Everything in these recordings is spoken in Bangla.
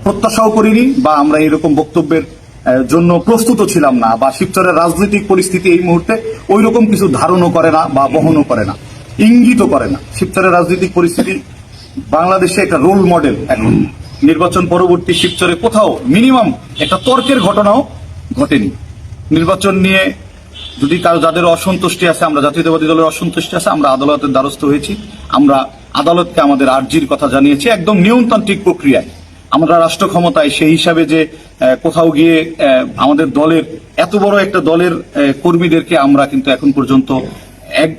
প্রত্যাশাও করিনি বা আমরা এরকম বক্তব্যের জন্য প্রস্তুত ছিলাম না, বা শিবচরের রাজনৈতিক পরিস্থিতি এই মুহূর্তে ওই রকম কিছু ধারণও করে না বা বহনও করে না, ইঙ্গিতও করে না। শিবচরের রাজনৈতিক পরিস্থিতি বাংলাদেশে একটা রোল মডেল। এখন নির্বাচন পরবর্তী শিবচরে কোথাও মিনিমাম একটা তর্কের ঘটনাও ঘটেনি। নির্বাচন নিয়ে যদি কারো যাদের অসন্তুষ্টি আছে, আমরা জাতীয়তাবাদী দলের অসন্তুষ্টি আছে, আমরা আদালতের দ্বারস্থ হয়েছি। আমরা আদালতকে আমাদের আর্জির কথা জানিয়েছি একদম নিয়মতান্ত্রিক প্রক্রিয়ায়। আমরা রাষ্ট্র ক্ষমতায় সেই হিসাবে যে কোথাও গিয়ে আমাদের দলের এত বড় একটা দলের কর্মীদেরকে আমরা কিন্তু এখন পর্যন্ত এক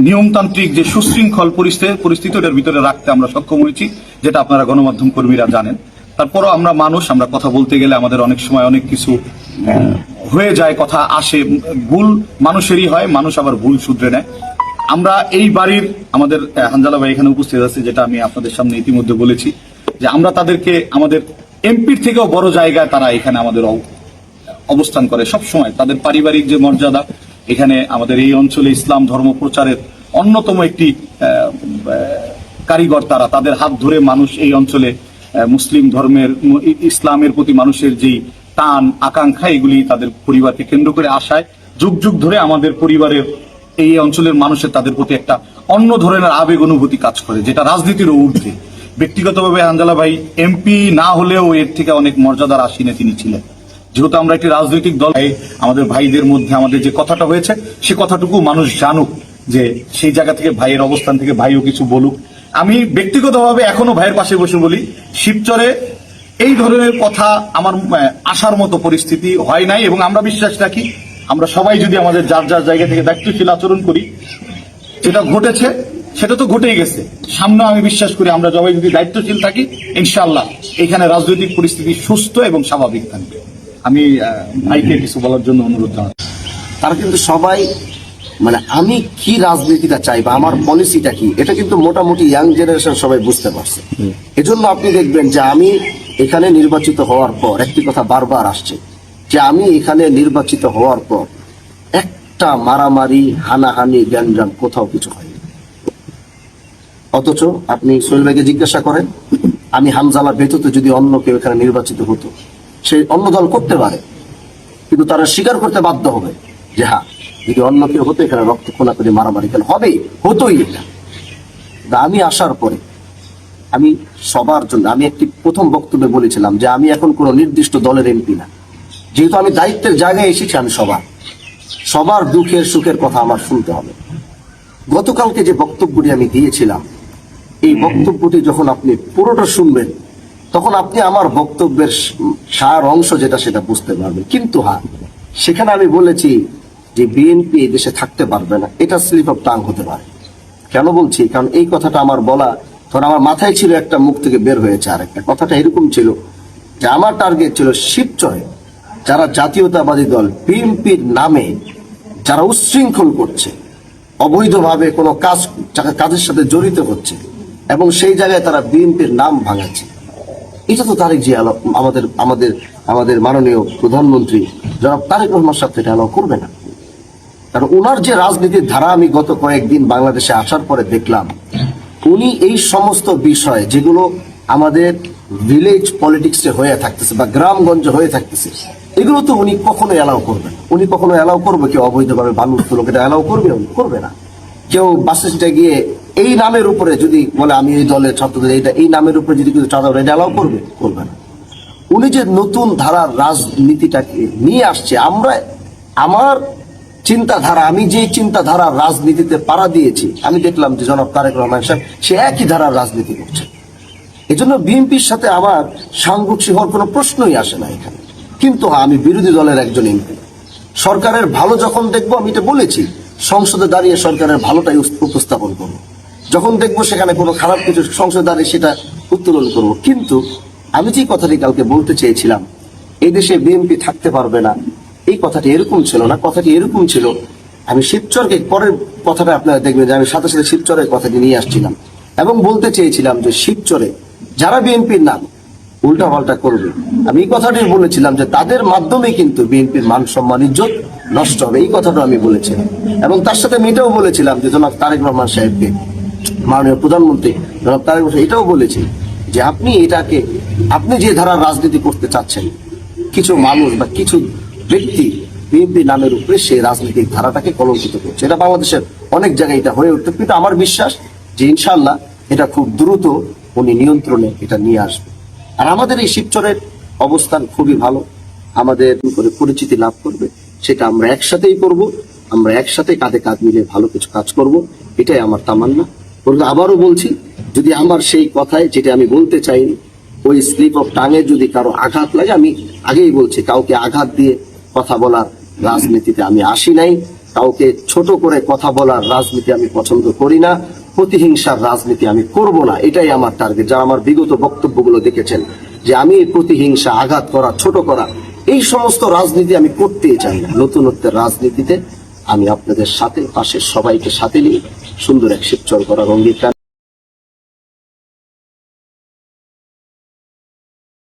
নিয়মতান্ত্রিক যে সুশৃঙ্খল পরিস্থিতি ওটার ভিতরে রাখতে আমরা সক্ষম হয়েছি, যেটা আপনারা গণমাধ্যম কর্মীরা জানেন। তারপরও আমরা মানুষ, আমরা কথা বলতে গেলে আমাদের অনেক সময় অনেক কিছু হয়ে যায়, কথা আসে, ভুল মানুষেরই হয়, মানুষ আবার ভুল শুধরে নেয়। আমরা এই বাড়ির আমাদের হানজালা ভাই এখানে উপস্থিত আছে, যেটা আমি আপনাদের সামনে ইতিমধ্যে বলেছি যে আমরা তাদেরকে আমাদের এমপির থেকেও বড় জায়গায় তারা এখানে আমাদের অবস্থান করে সব সময়। তাদের পারিবারিক যে মর্যাদা, এখানে আমাদের এই অঞ্চলে ইসলাম ধর্ম প্রচারের অন্যতম একটি কারিগর তারা। তাদের হাত ধরে মানুষ এই অঞ্চলে মুসলিম ধর্মের, ইসলামের প্রতি মানুষের যেই টান আকাঙ্ক্ষা, এগুলি তাদের পরিবারকে কেন্দ্র করে আসায় যুগ যুগ ধরে আমাদের পরিবারের এই অঞ্চলের মানুষের তাদের প্রতি একটা অন্য ধরনের আবেগ অনুভূতি কাজ করে, যেটা রাজনীতির ঊর্ধ্বে। ব্যক্তিগতভাবে হানজালা ভাই এমপি না হলেও এর থেকে অনেক মর্যাদার আসীনে তিনি ছিলেন। যেহেতু আমরা একটি রাজনৈতিক দল, আমাদের ভাইদের মধ্যে আমাদের যে কথাটা হয়েছে সে কথাটুকু মানুষ জানুক, যে সেই জায়গা থেকে ভাইয়ের অবস্থান থেকে ভাইও কিছু বলুক। আমি ব্যক্তিগতভাবে এখনো ভাইয়ের পাশে বসে বলি, শিবচরে এই ধরনের কথা আমার আসার মতো পরিস্থিতি হয় নাই, এবং আমরা বিশ্বাস রাখি আমরা সবাই যদি আমাদের যার যার জায়গা থেকে দায়িত্বশীল আচরণ করি, যেটা ঘটেছে সেটা তো ঘটেই গেছে, সামনে আমি বিশ্বাস করি আমরা সবাই যদি দায়িত্বশীল থাকি, ইনশাআল্লাহ এখানে রাজনৈতিক পরিস্থিতি সুস্থ এবং স্বাভাবিক থাকবে। আমি ভাইকে কিছু বলার জন্য অনুরোধ জানাই। তারা কিন্তু সবাই মানে আমি কি রাজনীতিটা চাই বা আমার পলিসিটা কি, এটা কিন্তু মোটামুটি ইয়াং জেনারেশন সবাই বুঝতে পারছে। এজন্য আপনি দেখবেন যে আমি এখানে নির্বাচিত হওয়ার পর একটি কথা বারবার আসছে, যে আমি এখানে নির্বাচিত হওয়ার পর একটা মারামারি হানাহানি গ্যাঞ্জাম কোথাও কিছু হয়নি। অথচ আপনি সোহেল ভাইকে জিজ্ঞাসা করেন, আমি হানজালা ব্যতীত যদি অন্য কেউ এখানে নির্বাচিত হতো, সে অন্য দল করতে পারে, কিন্তু তারা স্বীকার করতে বাধ্য হবে যে হ্যাঁ, যদি অন্য কেউ হতো এখানে রক্ত খোনাখুনি মারামারি কেন হবে, হতোই এটা। আমি আসার পরে আমি সবার জন্য, আমি একটি প্রথম বক্তব্যে বলেছিলাম যে আমি এখন কোনো নির্দিষ্ট দলের এমপি না, যেহেতু আমি দায়িত্বের জায়গায় এসেছি, আমি সবার দুঃখের সুখের কথা আমার শুনতে হবে। গতকালকে যে বক্তব্যটি আমি দিয়েছিলাম, এই বক্তব্যটি যখন আপনি পুরোটা শুনবেন, তখন আপনি আমার বক্তব্যের সার অংশ যেটা সেটা বুঝতে পারবেন। কিন্তু হ্যাঁ, সেখানে আমি বলেছি যে বিএনপি এই দেশে থাকতে পারবে না, এটা স্লিপ অফ টাং হতে পারে। কেন বলছি? কারণ এই কথাটা আমার বলা, ধর আমার মাথায় ছিল একটা, মুখ থেকে বের হয়েছে আরেকটা। কথাটা এরকম ছিল যে আমার টার্গেট ছিল শিবচরে যারা জাতীয়তাবাদী দল বিএনপির নামে যারা উচ্ছৃঙ্খল করছে, অবৈধভাবে কোনো কাজের সাথে জড়িত হচ্ছে এবং সেই জায়গায় তারা বিএনপির নাম ভাঙাচ্ছে, এটা তো তারেক জি আমাদের আমাদের আমাদের মাননীয় প্রধানমন্ত্রী জনাব তারেক রহমান সাহেব এটা অ্যালাউ করবে না। কারণ ওনার যে রাজনীতির ধারা আমি গত কয়েকদিন বাংলাদেশে আসার পরে দেখলাম, উনি এই সমস্ত বিষয় যেগুলো আমাদের ভিলেজ পলিটিক্সে হয়ে থাকতেছে বা গ্রামগঞ্জে হয়ে থাকতেছে, এগুলো তো উনি কখনো অ্যালাউ করবেন। উনি কখনো অ্যালাউ করবে কেউ অবৈধভাবে বালু তুলক, এটা অ্যালাউ করবে? উনি করবে না। কেউ বাস স্ট্যান্ডে গিয়ে এই নামের উপরে যদি বলে আমি এই দলের ছাত্রদের, এইটা এই নামের উপরে যদি কিছু চাঁদা, এটা অ্যালাউ করবে? করবে না। উনি যে নতুন ধারার রাজনীতিটাকে নিয়ে আসছে, আমরা আমার চিন্তাধারা, আমি যে চিন্তাধারার রাজনীতিতে পাড়া দিয়েছি, আমি দেখলাম যে জনাব তারেক রহমান সাহেব সে একই ধারার রাজনীতি করছে। এজন্য বিএনপির সাথে আমার সাংঘর্ষিক হওয়ার কোনো প্রশ্নই আসে না এখানে। কিন্তু আমি বিরোধী দলের একজন এমপি, সরকারের ভালো যখন দেখবো, আমি এটা বলেছি, সংসদে দাঁড়িয়ে সরকারের ভালোটাই উপস্থাপন করবো। যখন দেখবো সেখানে কোনো খারাপ কিছু, সংসদে দাঁড়িয়ে সেটা উত্তোলন করবো। কিন্তু আমি যে কথাটি কালকে বলতে চেয়েছিলাম, এই দেশে বিএনপি থাকতে পারবে না, এই কথাটি এরকম ছিল না। কথাটি এরকম ছিল, আমি শিবচরকে, পরের কথাটা আপনারা দেখবেন যে আমি সাথে সাথে শিবচরের কথাটি নিয়ে আসছিলাম এবং বলতে চেয়েছিলাম যে শিবচরে যারা বিএনপির নাম উল্টা পাল্টা করবে, আমি এই কথাটি বলেছিলাম যে তাদের মাধ্যমে কিন্তু বিএনপির মান সম্মান ইজ্জত নষ্ট হবে, এই কথাটা আমি বলেছিলাম। এবং তার সাথে আমি এটাও বলেছিলাম যে জনাব তারেক রহমান সাহেবকে, মাননীয় প্রধানমন্ত্রী জনাব তারেক রহমান, এটাও বলেছি যে আপনি এটাকে আপনি যে ধারার রাজনীতি করতে চাচ্ছেন, কিছু মানুষ বা কিছু ব্যক্তি বিএনপি নামের উপরে সেই রাজনৈতিক ধারাটাকে কলঙ্কিত করছে। এটা বাংলাদেশের অনেক জায়গায় এটা হয়ে উঠতে, কিন্তু আমার বিশ্বাস যে ইনশাল্লাহ এটা খুব দ্রুত উনি নিয়ন্ত্রণে এটা নিয়ে আসবে। আর আমাদের এই শিবচরের অবস্থান খুবই ভালো, আমাদের করে পরিচিতি লাভ করবে, সেটা আমরা একসাথেই করব, আমরা একসাথে কাঁধে কাঁধ মিলে ভালো কিছু কাজ করব, এটাই আমার তামান্না। আবারও বলছি, যদি আমার সেই কথায় যেটা আমি বলতে চাইনি, ওই স্লিপ অফ টাঙে যদি কারো আঘাত লাগে, আমি আগেই বলছি কাউকে আঘাত দিয়ে কথা বলার রাজনীতিতে আমি আসি নাই, কাউকে ছোট করে কথা বলার রাজনীতি আমি পছন্দ করি না, প্রতিহিংসার রাজনীতি আমি করব না, এটাই আমার টার্গেট। যারা আমার বিগত বক্তব্যগুলো দেখেছেন যে আমি প্রতিহিংসা, আঘাত করা, ছোট করা, এই সমস্ত রাজনীতি আমি করতেই চাই না। নতুনত্বের রাজনীতিতে আমি আপনাদের সাথে, পাশের সবাইকে সাথে নিয়ে সুন্দর এক শিবচর করার অঙ্গীকার